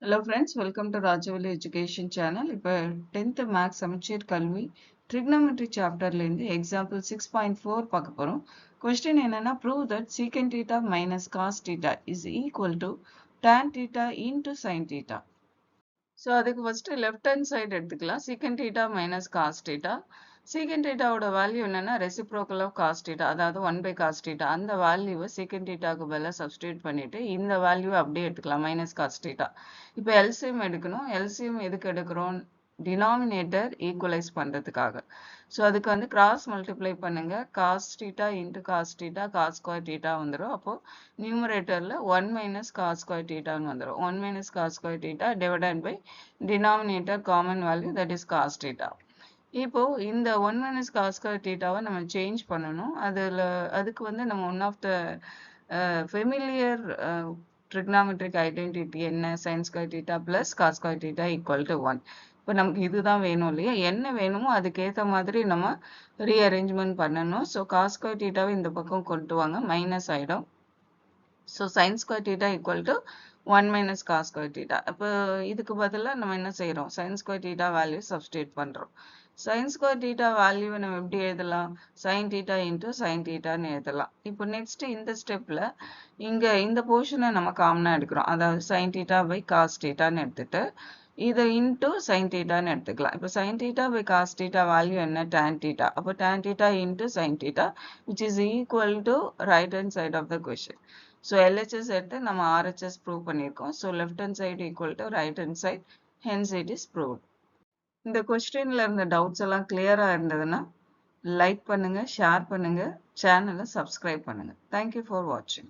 Hello friends, welcome to Rajavali Education Channel. இப்போ 10th Maths சமச்சீர் கல்வி trigonometry chapterல இருந்து example 6.4 பார்க்க போறோம். Question என்னன்னா prove that secant theta minus cos theta is equal to tan theta into sin theta. So அதுக்கு first left hand side எடுத்துக்கலாம். Secant theta minus cos theta. Secant theta ஓட value என்னன்னா reciprocal of cos theta, அதாவது 1 by cos theta. அந்த வேல்யூவை secant thetaக்கு பதிலா substitute பண்ணிட்டு இந்த வேல்யூவை அப்படியே எடுத்துக்கலாம் minus cos theta. இப்போ LCM எடுக்கணும். LCM எதுக்கு எடுக்கிறோம்? denominator equalize பண்றதுக்காக. ஸோ அதுக்கு வந்து கிராஸ் மல்டிப்ளை பண்ணுங்க. cos theta into cos theta cos square theta வந்துடும். அப்போ நியூமரேட்டர்ல 1 minus cos square theta வந்துடும். 1 minus cos square theta divided by denominator common value, that is cos theta. இப்போ இந்த 1 minus cos square thetaவை நம்ம change பண்ணணும். அதுக்கு வந்து நம்ம one of the familiar trigonometric identity என்ன? sin square theta plus cos square theta equal to 1. இப்போ நமக்கு இதுதான் வேணும் இல்லையா? என்ன வேணுமோ அதுக்கேற்ற மாதிரி நம்ம ரீஅரேஞ்ச்மெண்ட் பண்ணணும். ஸோ cos square thetaவை இந்த பக்கம் கொண்டு வாங்க, மைனஸ் ஆகிடும். So sin square theta equal to 1 minus cos square theta. அப்போ இதுக்கு பதிலாக நம்ம என்ன செய்கிறோம்? sin square theta value substitute பண்ணுறோம். sin square theta வேல்யூவை நம்ம எப்படி எழுதலாம்? sin theta into sin thetaன்னு எழுதலாம். இப்போ நெக்ஸ்ட் இந்த ஸ்டெப்பில் இங்கே இந்த போர்ஷனை நம்ம காமனாக எடுக்கிறோம். அதாவது sin theta by cos thetaன்னு எடுத்துட்டு இதை இன்டூ sin thetaன்னு எடுத்துக்கலாம். இப்போ sin theta by cos theta value என்ன? tan theta. அப்போ tan theta into sin theta which is equal to right hand side of the question. So LHS எடுத்து நம்ம RHS prove பண்ணியிருக்கோம். So left hand side equal to right hand side, hence it is proved. இந்த கொஸ்டின்ல இருந்த doubts எல்லாம் கிளியரா இருந்ததுன்னா like பண்ணுங்க, ஷேர் பண்ணுங்க, சேனலை சப்ஸ்கிரைப் பண்ணுங்க. Thank you for watching.